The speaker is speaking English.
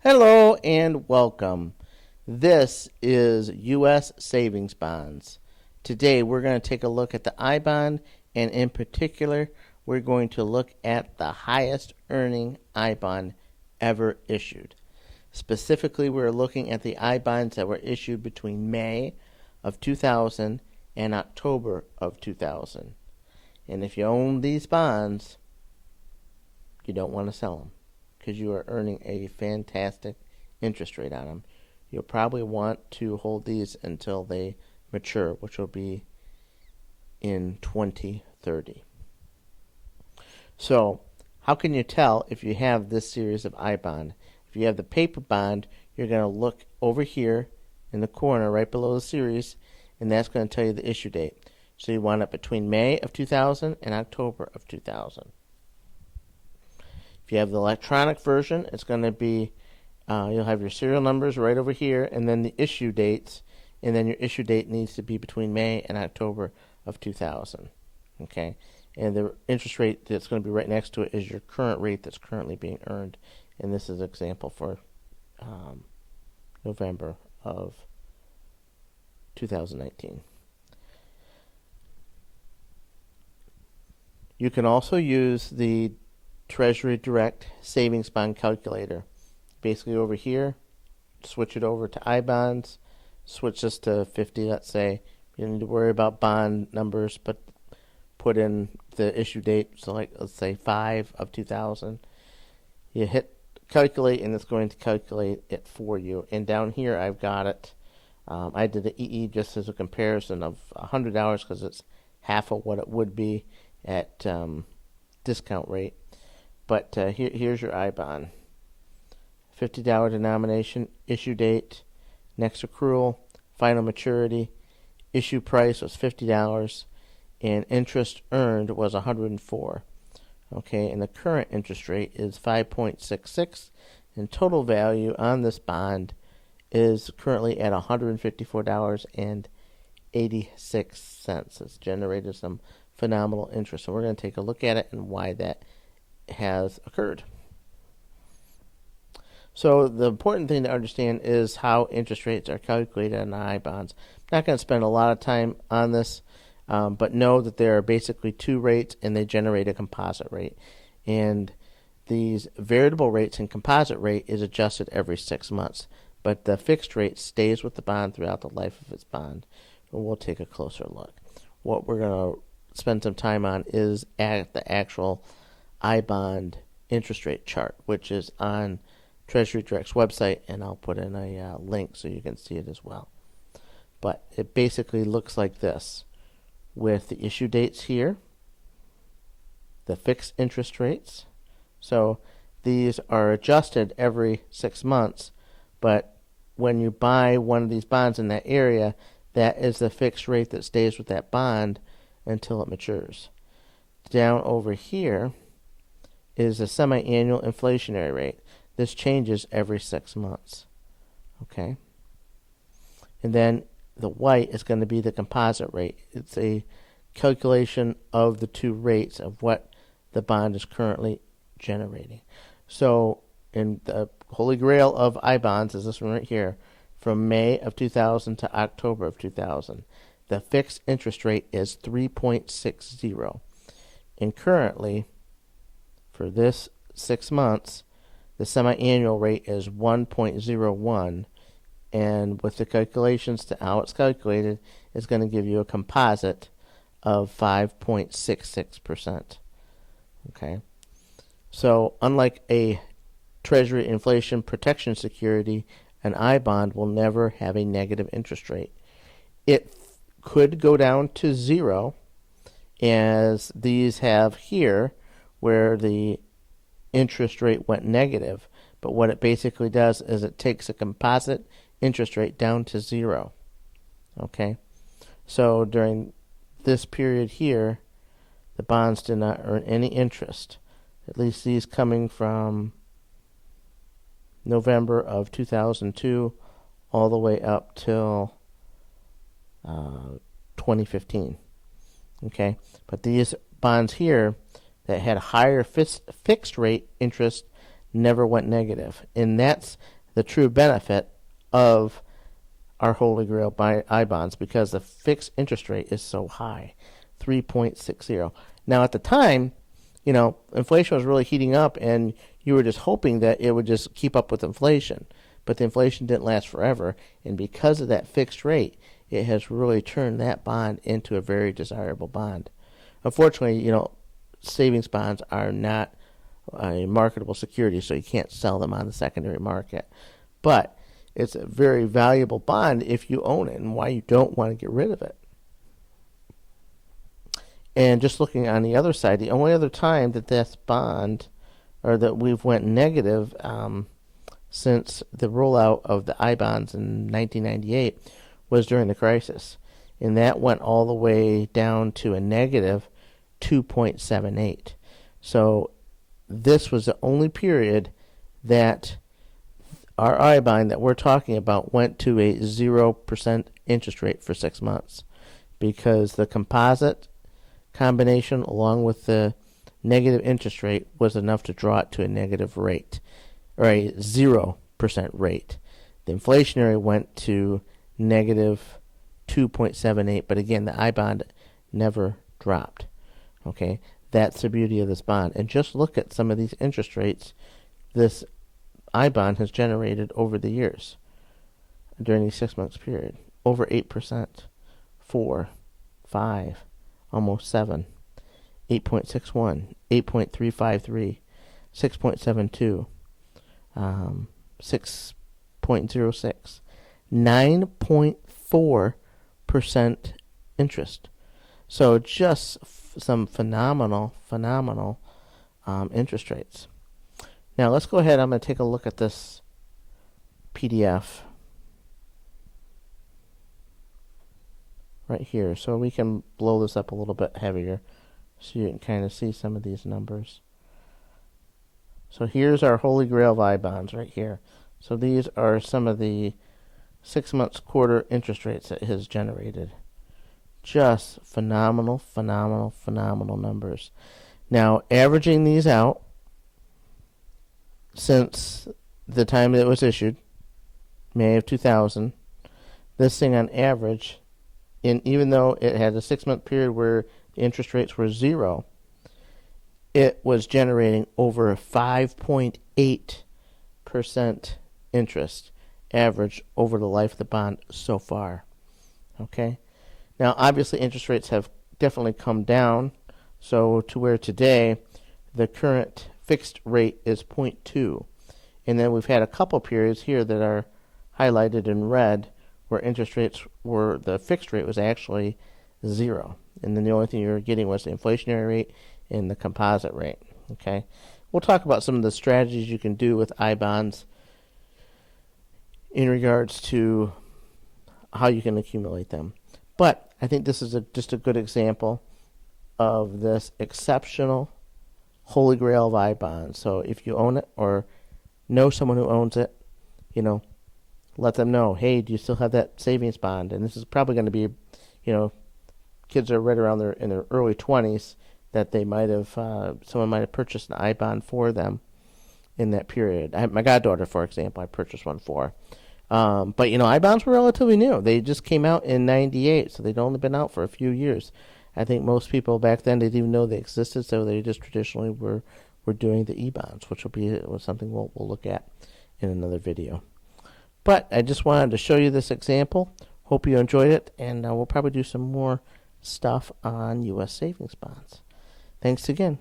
Hello and welcome. This is U.S. Savings Bonds. Today we're going to take a look at the I-Bond, and in particular, we're going to look at the highest earning I-Bond ever issued. Specifically, we're looking at the I-Bonds that were issued between May of 2000 and October of 2000. And if you own these bonds, you don't want to sell them, because you are earning a fantastic interest rate on them. You'll probably want to hold these until they mature, which will be in 2030. So, how can you tell if you have this series of I-bond? If you have the paper bond, you're going to look over here in the corner right below the series, and that's going to tell you the issue date. So you want it between May of 2000 and October of 2000. If you have the electronic version, it's going to be, you'll have your serial numbers right over here, and then the issue dates, and then your issue date needs to be between May and October of 2000. Okay, and the interest rate that's going to be right next to it is your current rate that's currently being earned, and this is an example for November of 2019. You can also use the Treasury Direct Savings Bond Calculator. Basically over here, switch it over to I-Bonds, switch this to 50, let's say. You don't need to worry about bond numbers, but put in the issue date, so like let's say 5 of 2000. You hit calculate, and it's going to calculate it for you. And down here I've got it. I did the EE just as a comparison of $100 because it's half of what it would be at discount rate. But here's your I-bond. $50 denomination, issue date, next accrual, final maturity, issue price was $50, and interest earned was $104. Okay, and the current interest rate is 5.66, and total value on this bond is currently at $154.86. It's generated some phenomenal interest. So we're going to take a look at it and why that has occurred. So the important thing to understand is how interest rates are calculated on I-bonds. I'm not going to spend a lot of time on this, but know that there are basically two rates, and they generate a composite rate. And these variable rates and composite rate is adjusted every 6 months, but the fixed rate stays with the bond throughout the life of its bond. And we'll take a closer look. What we're going to spend some time on is at the actual I-bond interest rate chart, which is on Treasury Direct's website, and I'll put in a link so you can see it as well. But it basically looks like this, with the issue dates here, the fixed interest rates. So these are adjusted every 6 months, but when you buy one of these bonds in that area, that is the fixed rate that stays with that bond until it matures. Down over here is a semi-annual inflationary rate. This changes every 6 months. Okay? And then the white is going to be the composite rate. It's a calculation of the two rates of what the bond is currently generating. So in the Holy Grail of I-Bonds is this one right here, from May of 2000 to October of 2000. The fixed interest rate is 3.60. And currently, for this 6 months, the semi-annual rate is 1.01. And with the calculations to how it's calculated, it's going to give you a composite of 5.66%. Okay? So, unlike a Treasury inflation protection security, an I-bond will never have a negative interest rate. It could go down to 0, as these have here, where the interest rate went negative. But what it basically does is it takes a composite interest rate down to 0. Okay? So during this period here, the bonds did not earn any interest. At least these coming from November of 2002 all the way up till 2015. Okay? But these bonds here that had higher fixed rate interest never went negative. And that's the true benefit of our Holy Grail I-Bonds, because the fixed interest rate is so high, 3.60. Now, at the time, inflation was really heating up, and you were just hoping that it would just keep up with inflation. But the inflation didn't last forever, and because of that fixed rate, it has really turned that bond into a very desirable bond. Unfortunately, savings bonds are not a marketable security, so you can't sell them on the secondary market. But it's a very valuable bond if you own it, and why you don't want to get rid of it. And just looking on the other side, the only other time that this bond, or that we've went negative since the rollout of the I-Bonds in 1998, was during the crisis. And that went all the way down to a negative 2.78. So this was the only period that our I-Bond that we're talking about went to a 0% interest rate for 6 months, because the composite combination along with the negative interest rate was enough to draw it to a negative rate, or a 0% rate. The inflationary went to negative 2.78, but again, the I-Bond never dropped. Okay, that's the beauty of this bond. And just look at some of these interest rates this I-Bond has generated over the years during the 6 months period. Over 8%, 4, 5, almost 7, 8.61, 8.353, 6.72, 6.06, 9.4% interest. So just some phenomenal interest rates. Now let's go ahead. I'm going to take a look at this PDF right here, so we can blow this up a little bit heavier so you can kind of see some of these numbers. So here's our Holy Grail of I-Bonds right here. So these are some of the 6 months quarter interest rates that it has generated. Just phenomenal numbers. Now, averaging these out since the time that it was issued, May of 2000, this thing on average, even though it had a 6 month period where the interest rates were 0, it was generating over 5.8% interest average over the life of the bond so far. Okay? Now, obviously, interest rates have definitely come down, so to where today the current fixed rate is 0.2. And then we've had a couple periods here that are highlighted in red where interest rates were, the fixed rate was actually 0. And then the only thing you were getting was the inflationary rate and the composite rate. Okay? We'll talk about some of the strategies you can do with I-Bonds in regards to how you can accumulate them. But I think this is just a good example of this exceptional Holy Grail of I-Bonds. So if you own it or know someone who owns it, let them know, hey, do you still have that savings bond? And this is probably going to be, kids are right around in their early 20s that they might have, someone might have purchased an I-Bond for them in that period. My goddaughter, for example, I purchased one for. But, I-Bonds were relatively new. They just came out in 98, so they'd only been out for a few years. I think most people back then didn't even know they existed, so they just traditionally were doing the E-bonds, which will be something we'll look at in another video. But I just wanted to show you this example. Hope you enjoyed it, and we'll probably do some more stuff on U.S. savings bonds. Thanks again.